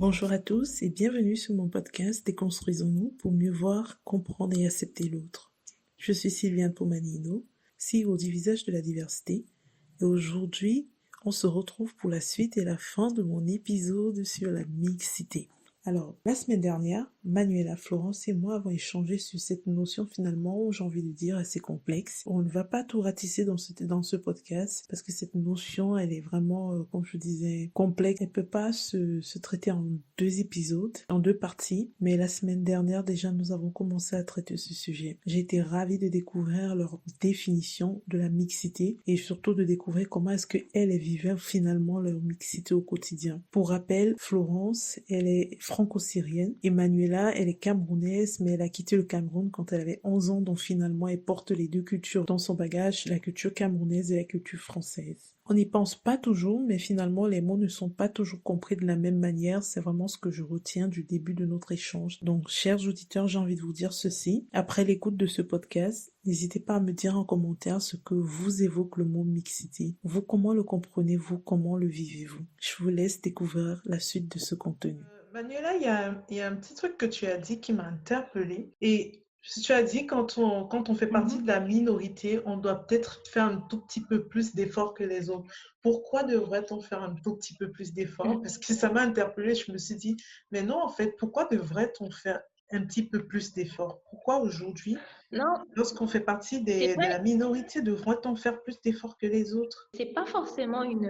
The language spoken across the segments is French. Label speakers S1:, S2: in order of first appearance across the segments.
S1: Bonjour à tous et bienvenue sur mon podcast Déconstruisons-nous pour mieux voir, comprendre et accepter l'autre. Je suis Sylviane Pomanino, CEO du Visage de la Diversité, et aujourd'hui, on se retrouve pour la suite et la fin de mon épisode sur la mixité. Alors, la semaine dernière, Manuela, Florence et moi avons échangé sur cette notion finalement, j'ai envie de dire, assez complexe. On ne va pas tout ratisser dans ce podcast parce que cette notion, elle est vraiment, comme je disais, complexe. Elle peut pas se traiter en deux épisodes, en deux parties, mais la semaine dernière, déjà, nous avons commencé à traiter ce sujet. J'ai été ravie de découvrir leur définition de la mixité et surtout de découvrir comment est-ce qu'elles vivaient finalement leur mixité au quotidien. Pour rappel, Florence, elle est franco-syrienne. Emmanuela, elle est camerounaise, mais elle a quitté le Cameroun quand elle avait 11 ans, donc finalement, elle porte les deux cultures dans son bagage, la culture camerounaise et la culture française. On n'y pense pas toujours, mais finalement, les mots ne sont pas toujours compris de la même manière. C'est vraiment ce que je retiens du début de notre échange. Donc, chers auditeurs, j'ai envie de vous dire ceci. Après l'écoute de ce podcast, n'hésitez pas à me dire en commentaire ce que vous évoque le mot mixité. Vous, comment le comprenez-vous? Comment le vivez-vous? Je vous laisse découvrir la suite de ce contenu.
S2: Manuela, il y a un petit truc que tu as dit qui m'a interpellée. Et tu as dit quand on fait partie
S1: Mhm.
S2: de la minorité, on doit peut-être faire un tout petit peu plus d'efforts que les autres. Pourquoi devrait-on faire un tout petit peu plus d'efforts? Parce que ça m'a interpellée. Je me suis dit, mais non, en fait, pourquoi devrait-on faire un petit peu plus d'efforts? Pourquoi aujourd'hui,
S3: Non,
S2: lorsqu'on fait partie
S3: c'est
S2: de
S3: pas,
S2: la minorité, devrait-on faire plus d'efforts que les autres?
S3: c'est pas forcément une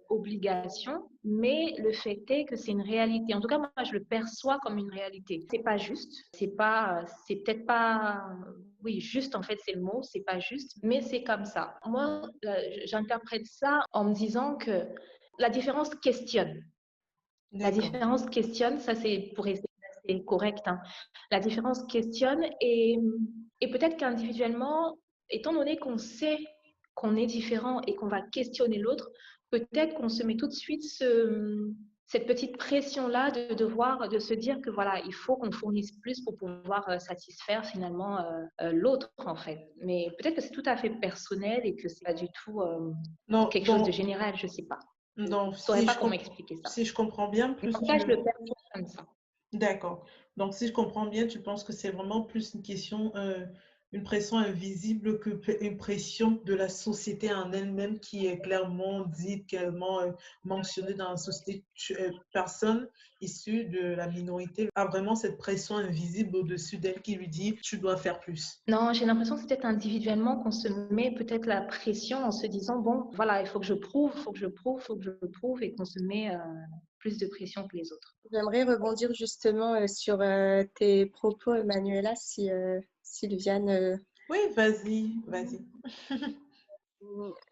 S3: obligation, mais le fait est que c'est une réalité. En tout cas, moi, je le perçois comme une réalité. C'est pas juste, c'est peut-être pas, oui, juste en fait, c'est le mot, c'est pas juste, mais c'est comme ça. Moi, j'interprète ça en me disant que la différence questionne. La
S2: D'accord.
S3: différence questionne, ça c'est pour essayer c'est correct, hein. La différence questionne et peut-être qu'individuellement, étant donné qu'on sait qu'on est différent et qu'on va questionner l'autre, peut-être qu'on se met tout de suite cette petite pression-là de devoir, de se dire que voilà, il faut qu'on fournisse plus pour pouvoir satisfaire finalement l'autre en fait. Mais peut-être que c'est tout à fait personnel et que c'est pas du tout
S2: Non,
S3: quelque chose de
S2: donc,
S3: général, je sais pas. Je ne
S2: donc
S3: saurais pas comment expliquer ça.
S2: si je comprends bien,
S3: Mais en
S2: plus
S3: tout cas, je le
S2: tu...
S3: perçois comme ça.
S2: D'accord. Donc, si je comprends bien, tu penses que c'est vraiment plus une question, une pression invisible que une pression de la société en elle-même qui est clairement dite, clairement mentionnée dans la société. Personne issue de la minorité a vraiment cette pression invisible au-dessus d'elle qui lui dit, tu dois faire plus.
S3: Non, j'ai l'impression que c'est peut-être individuellement qu'on se met peut-être la pression en se disant, bon, voilà, il faut que je prouve, il faut que je prouve, il faut que je prouve, et qu'on se met plus de pression que les autres.
S4: J'aimerais rebondir justement sur tes propos, Manuela, si Sylviane.
S2: Oui, vas-y, vas-y.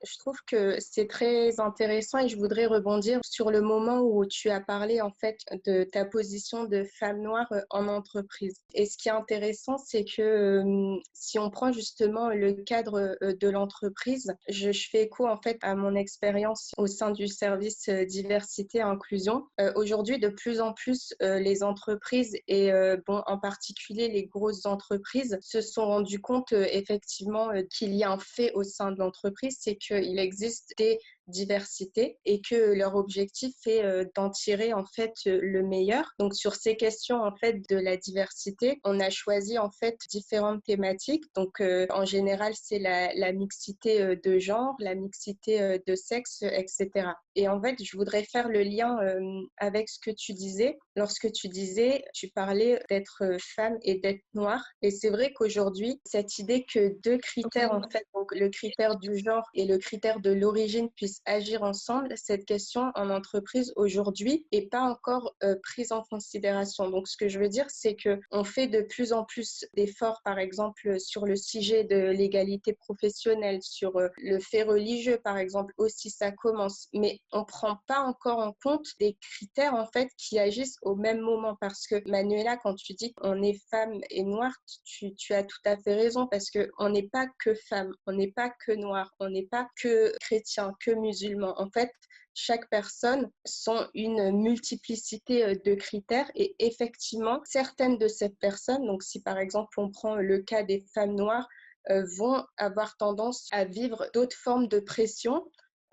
S4: Je trouve que c'est très intéressant et je voudrais rebondir sur le moment où tu as parlé en fait de ta position de femme noire en entreprise. Et ce qui est intéressant, c'est que si on prend justement le cadre de l'entreprise, je fais écho en fait à mon expérience au sein du service diversité et inclusion. Aujourd'hui, de plus en plus, les entreprises et bon, en particulier les grosses entreprises se sont rendues compte effectivement qu'il y a un fait au sein de l'entreprise, c'est qu'il existe des diversités et que leur objectif est d'en tirer en fait le meilleur. Donc sur ces questions en fait de la diversité, on a choisi en fait différentes thématiques. Donc en général, c'est la mixité de genre, la mixité de sexe, etc. Et en fait, je voudrais faire le lien avec ce que tu disais. Lorsque tu disais, tu parlais d'être femme et d'être noire. Et c'est vrai qu'aujourd'hui, cette idée que deux critères, en fait, donc le critère du genre et le critère de l'origine puissent agir ensemble, cette question en entreprise aujourd'hui n'est pas encore prise en considération. Donc, ce que je veux dire, c'est qu'on fait de plus en plus d'efforts, par exemple, sur le sujet de l'égalité professionnelle, sur le fait religieux, par exemple, aussi, ça commence. Mais on ne prend pas encore en compte des critères, en fait, qui agissent au même moment. Parce que, Manuela, quand tu dis qu'on est femme et noire, tu as tout à fait raison, parce qu'on n'est pas que femme, on n'est pas que noir, on n'est pas que chrétien, que musulman. En fait, chaque personne sont une multiplicité de critères et effectivement, certaines de ces personnes, donc si par exemple on prend le cas des femmes noires, vont avoir tendance à vivre d'autres formes de pression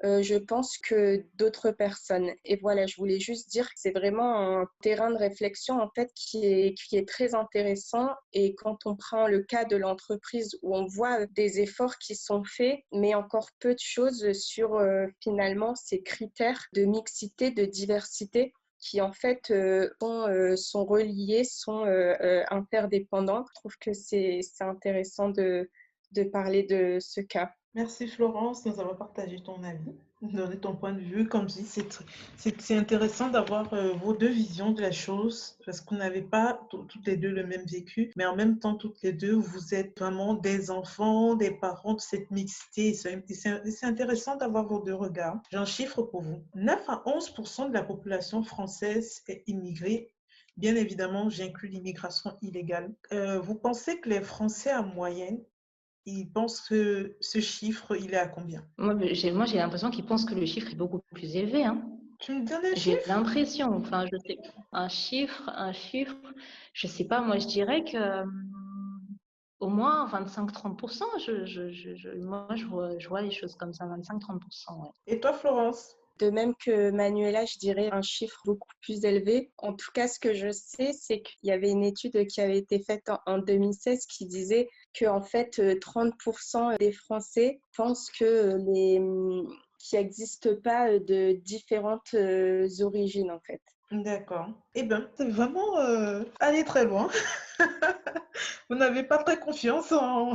S4: Je pense que d'autres personnes. Et voilà, je voulais juste dire que c'est vraiment un terrain de réflexion en fait qui est très intéressant. Et quand on prend le cas de l'entreprise où on voit des efforts qui sont faits, mais encore peu de choses sur finalement ces critères de mixité, de diversité qui en fait sont reliés, sont interdépendants. Je trouve que c'est intéressant de parler de ce cas.
S2: Merci Florence, nous avons partagé ton avis, donné ton point de vue. Comme je dis, c'est intéressant d'avoir vos deux visions de la chose parce qu'on n'avait pas toutes les deux le même vécu, mais en même temps, toutes les deux, vous êtes vraiment des enfants, des parents de cette mixité. C'est intéressant d'avoir vos deux regards. J'ai un chiffre pour vous. 9 à 11% de la population française est immigrée. Bien évidemment, j'inclus l'immigration illégale. Vous pensez que les Français en moyenne ils pensent que ce chiffre, il est à combien?
S3: Moi, j'ai l'impression qu'ils pensent que le chiffre est beaucoup plus élevé, hein.
S2: Tu me donnes un
S3: J'ai
S2: chiffre?
S3: l'impression, enfin, je sais, un chiffre, je sais pas, moi, je dirais que au moins 25-30%, moi, je vois les choses comme ça, 25-30%, ouais.
S2: Et toi, Florence?
S4: De même que Manuela, je dirais un chiffre beaucoup plus élevé. En tout cas, ce que je sais, c'est qu'il y avait une étude qui avait été faite en 2016 qui disait que en fait, 30% des Français pensent que qu'il n'existe pas de différentes origines, en fait.
S2: D'accord. Eh bien, c'est vraiment aller très loin. Vous n'avez pas très confiance en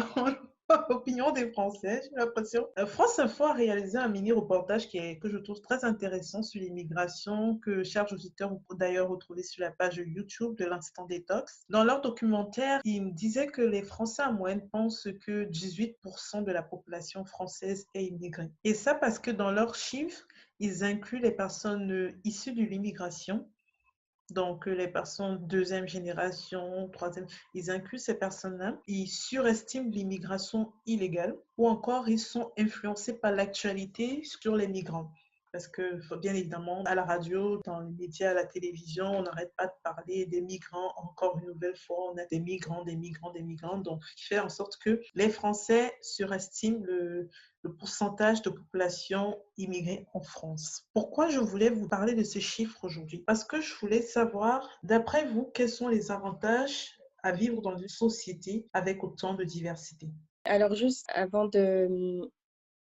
S2: l'opinion des Français, j'ai l'impression. France Info a réalisé un mini-reportage que je trouve très intéressant sur l'immigration, que chers auditeurs, vous pouvez d'ailleurs retrouver sur la page YouTube de l'Instant Détox. Dans leur documentaire, ils me disaient que les Français en moyenne pensent que 18% de la population française est immigrée. Et ça parce que dans leurs chiffres, ils incluent les personnes issues de l'immigration. Donc, les personnes deuxième génération, troisième, ils incluent ces personnes-là. Ils surestiment l'immigration illégale ou encore ils sont influencés par l'actualité sur les migrants. Parce que, bien évidemment, à la radio, dans les médias, à la télévision, on n'arrête pas de parler des migrants. Encore une nouvelle fois, on a des migrants, des migrants, des migrants. Donc, ce qui fait en sorte que les Français surestiment le pourcentage de population immigrée en France. Pourquoi je voulais vous parler de ces chiffres aujourd'hui? Parce que je voulais savoir, d'après vous, quels sont les avantages à vivre dans une société avec autant de diversité?
S4: Alors juste avant de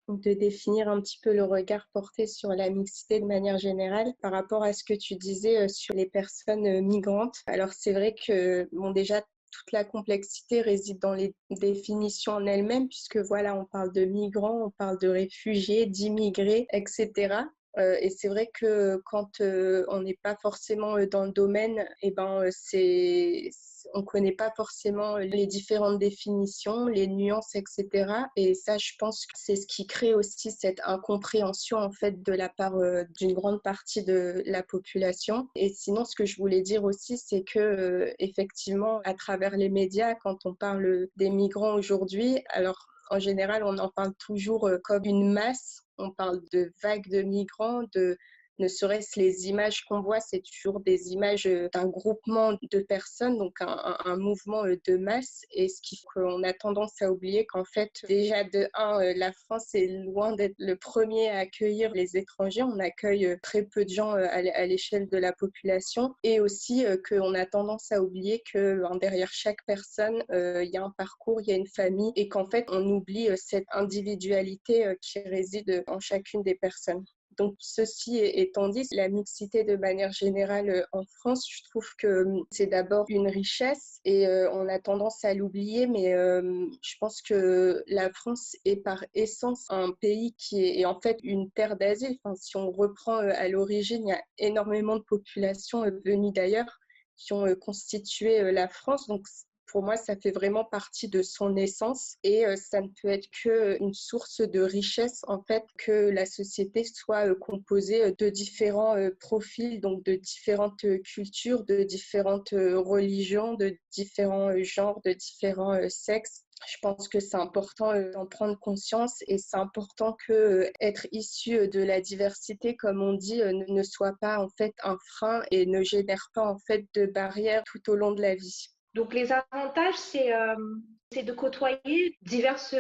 S4: définir un petit peu le regard porté sur la mixité de manière générale par rapport à ce que tu disais sur les personnes migrantes. Alors c'est vrai que bon déjà toute la complexité réside dans les définitions en elles-mêmes puisque voilà on parle de migrants, on parle de réfugiés, d'immigrés, etc. Et c'est vrai que quand on n'est pas forcément dans le domaine, eh ben, on ne connaît pas forcément les différentes définitions, les nuances, etc. Et ça, je pense que c'est ce qui crée aussi cette incompréhension en fait de la part d'une grande partie de la population. Et sinon, ce que je voulais dire aussi, c'est que effectivement, à travers les médias, quand on parle des migrants aujourd'hui, alors en général, on en parle toujours comme une masse. On parle de vagues de migrants, ne serait-ce les images qu'on voit, c'est toujours des images d'un groupement de personnes, donc un mouvement de masse. Et ce qui fait qu'on a tendance à oublier qu'en fait, déjà de un, la France est loin d'être le premier à accueillir les étrangers. On accueille très peu de gens à l'échelle de la population. Et aussi qu'on a tendance à oublier que derrière chaque personne, il y a un parcours, il y a une famille, et qu'en fait, on oublie cette individualité qui réside en chacune des personnes. Donc, ceci étant dit, la mixité de manière générale en France, je trouve que c'est d'abord une richesse et on a tendance à l'oublier, mais je pense que la France est par essence un pays qui est en fait une terre d'asile. Enfin, si on reprend à l'origine, il y a énormément de populations venues d'ailleurs qui ont constitué la France. Donc, pour moi, ça fait vraiment partie de son essence et ça ne peut être qu'une source de richesse, en fait, que la société soit composée de différents profils, donc de différentes cultures, de différentes religions, de différents genres, de différents sexes. Je pense que c'est important d'en prendre conscience et c'est important que être issu de la diversité, comme on dit, ne soit pas en fait un frein et ne génère pas en fait de barrières tout au long de la vie.
S3: Donc, les avantages, c'est de côtoyer diverses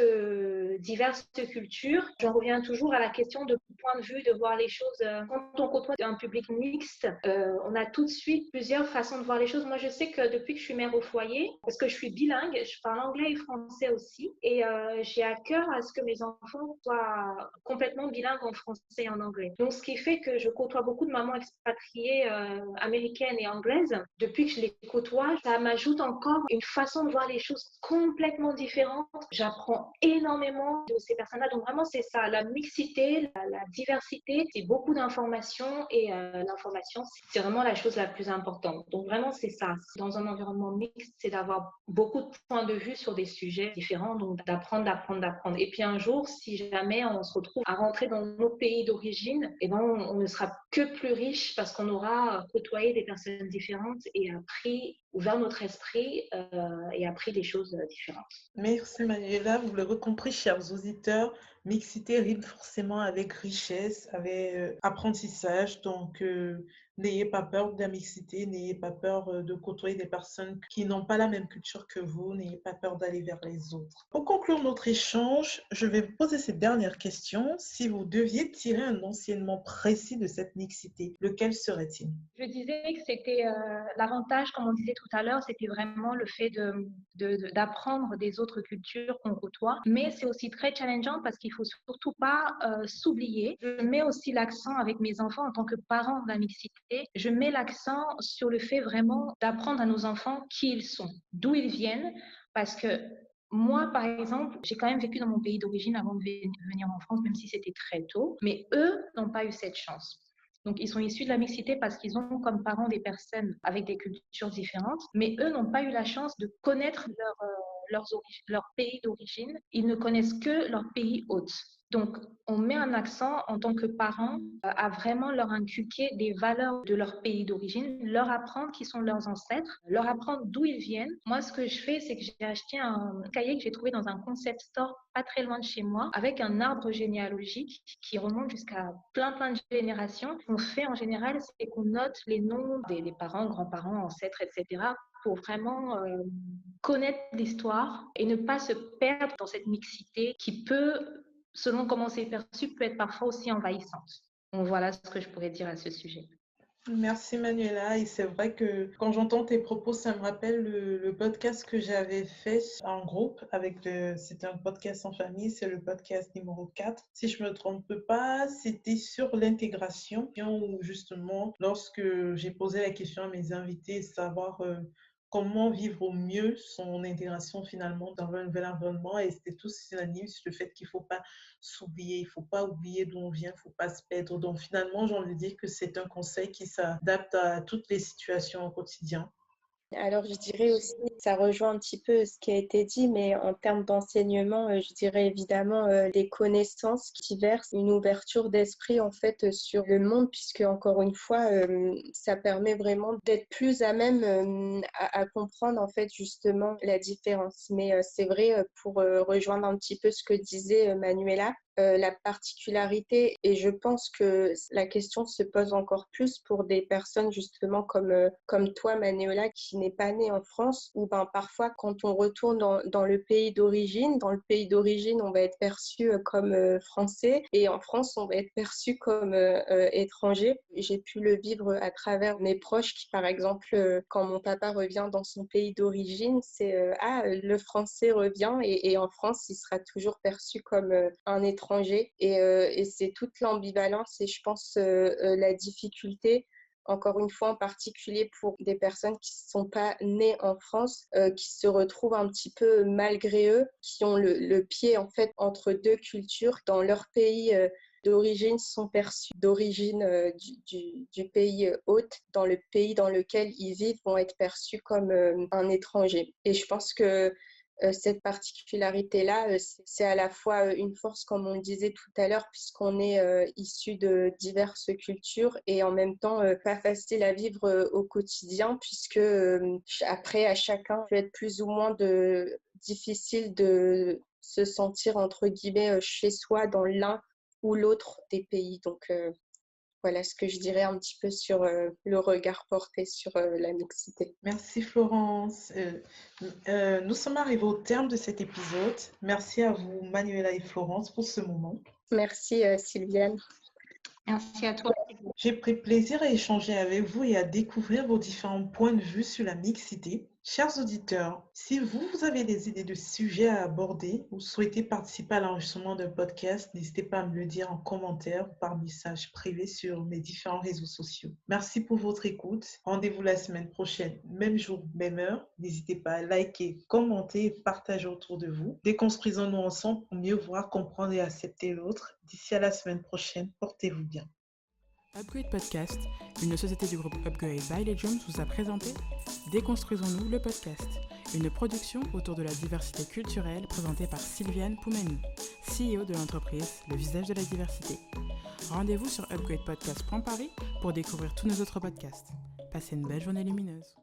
S3: cultures. J'en reviens toujours à la question de point de vue, de voir les choses. Quand on côtoie un public mixte, on a tout de suite plusieurs façons de voir les choses. Moi, je sais que depuis que je suis mère au foyer, parce que je suis bilingue, je parle anglais et français aussi, et j'ai à cœur à ce que mes enfants soient complètement bilingues en français et en anglais. Donc, ce qui fait que je côtoie beaucoup de mamans expatriées américaines et anglaises. Depuis que je les côtoie, ça m'ajoute encore une façon de voir les choses complètement différente. J'apprends énormément de ces personnes-là. Donc vraiment, c'est ça, la mixité, la diversité, c'est beaucoup d'informations et l'information, c'est vraiment la chose la plus importante. Donc vraiment, c'est ça. Dans un environnement mixte, c'est d'avoir beaucoup de points de vue sur des sujets différents, donc d'apprendre. Et puis un jour, si jamais on se retrouve à rentrer dans nos pays d'origine, eh ben, on ne sera que plus riche parce qu'on aura côtoyé des personnes différentes et appris, ouvert notre esprit et appris des choses différentes.
S2: Merci Manuela, vous l'avez compris, chers auditeurs, mixité rime forcément avec richesse, avec apprentissage. Donc, n'ayez pas peur de la mixité, n'ayez pas peur de côtoyer des personnes qui n'ont pas la même culture que vous, n'ayez pas peur d'aller vers les autres. Pour conclure notre échange, je vais vous poser cette dernière question. Si vous deviez tirer un enseignement précis de cette mixité, lequel serait-il?
S3: Je disais que c'était l'avantage, comme on disait tout à l'heure, c'était vraiment le fait d'apprendre des autres cultures qu'on côtoie. Mais c'est aussi très challengeant parce qu'il ne faut surtout pas s'oublier. Je mets aussi l'accent avec mes enfants en tant que parents de la mixité. Je mets l'accent sur le fait vraiment d'apprendre à nos enfants qui ils sont, d'où ils viennent, parce que moi, par exemple, j'ai quand même vécu dans mon pays d'origine avant de venir en France, même si c'était très tôt. Mais eux n'ont pas eu cette chance. Donc, ils sont issus de la mixité parce qu'ils ont comme parents des personnes avec des cultures différentes, mais eux n'ont pas eu la chance de connaître leur pays d'origine. Ils ne connaissent que leur pays hôte. Donc, on met un accent en tant que parents à vraiment leur inculquer des valeurs de leur pays d'origine, leur apprendre qui sont leurs ancêtres, leur apprendre d'où ils viennent. Moi, ce que je fais, c'est que j'ai acheté un cahier que j'ai trouvé dans un concept store pas très loin de chez moi, avec un arbre généalogique qui remonte jusqu'à plein de générations. Ce qu'on fait en général, c'est qu'on note les noms des parents, grands-parents, ancêtres, etc., pour vraiment connaître l'histoire et ne pas se perdre dans cette mixité qui peut, selon comment c'est perçu, peut être parfois aussi envahissante. Donc voilà ce que je pourrais dire à ce sujet.
S2: Merci Manuela, et c'est vrai que quand j'entends tes propos, ça me rappelle le podcast que j'avais fait en groupe c'était un podcast en famille, c'est le podcast numéro 4. Si je me trompe pas, c'était sur l'intégration, où justement, lorsque j'ai posé la question à mes invités, savoir comment vivre au mieux son intégration finalement dans un nouvel environnement, et c'était tous unanimes sur le fait qu'il ne faut pas s'oublier, il ne faut pas oublier d'où on vient, il ne faut pas se perdre. Donc finalement, j'ai envie de dire que c'est un conseil qui s'adapte à toutes les situations au quotidien.
S4: Alors, je dirais aussi, ça rejoint un petit peu ce qui a été dit, mais en termes d'enseignement, je dirais évidemment des connaissances qui versent une ouverture d'esprit en fait sur le monde, puisque encore une fois, ça permet vraiment d'être plus à même à comprendre en fait justement la différence. Mais c'est vrai, pour rejoindre un petit peu ce que disait Manuela, la particularité, et je pense que la question se pose encore plus pour des personnes justement comme toi, Manuela, qui n'est pas née en France, où ben, parfois quand on retourne dans le pays d'origine, on va être perçu comme français, et en France, on va être perçu comme étranger. J'ai pu le vivre à travers mes proches qui, par exemple, quand mon papa revient dans son pays d'origine, c'est ah, le français revient, et en France, il sera toujours perçu comme un étranger. Et c'est toute l'ambivalence et je pense la difficulté, encore une fois en particulier pour des personnes qui ne sont pas nées en France, qui se retrouvent un petit peu malgré eux, qui ont le pied en fait entre deux cultures dans leur pays d'origine, sont perçus d'origine du pays hôte, dans le pays dans lequel ils vivent, vont être perçus comme un étranger. Et je pense que cette particularité-là, c'est à la fois une force, comme on le disait tout à l'heure, puisqu'on est issu de diverses cultures et en même temps pas facile à vivre au quotidien, puisque après, à chacun, peut être plus ou moins difficile de se sentir, entre guillemets, chez soi dans l'un ou l'autre des pays. Donc, Voilà ce que je dirais un petit peu sur le regard porté sur la mixité.
S2: Merci Florence. Nous sommes arrivés au terme de cet épisode. Merci à vous, Manuela et Florence, pour ce moment.
S4: Merci Sylviane.
S3: Merci à toi.
S2: J'ai pris plaisir à échanger avec vous et à découvrir vos différents points de vue sur la mixité. Chers auditeurs, si vous avez des idées de sujets à aborder ou souhaitez participer à l'enregistrement d'un podcast, n'hésitez pas à me le dire en commentaire ou par message privé sur mes différents réseaux sociaux. Merci pour votre écoute. Rendez-vous la semaine prochaine, même jour, même heure. N'hésitez pas à liker, commenter et partager autour de vous. Déconstruisons-nous ensemble pour mieux voir, comprendre et accepter l'autre. D'ici à la semaine prochaine, portez-vous bien.
S5: Upgrade Podcast, une société du groupe Upgrade by Legions, vous a présenté Déconstruisons-nous le podcast, une production autour de la diversité culturelle présentée par Sylviane Poumani, CEO de l'entreprise Le Visage de la Diversité. Rendez-vous sur upgradepodcast.paris pour découvrir tous nos autres podcasts. Passez une belle journée lumineuse.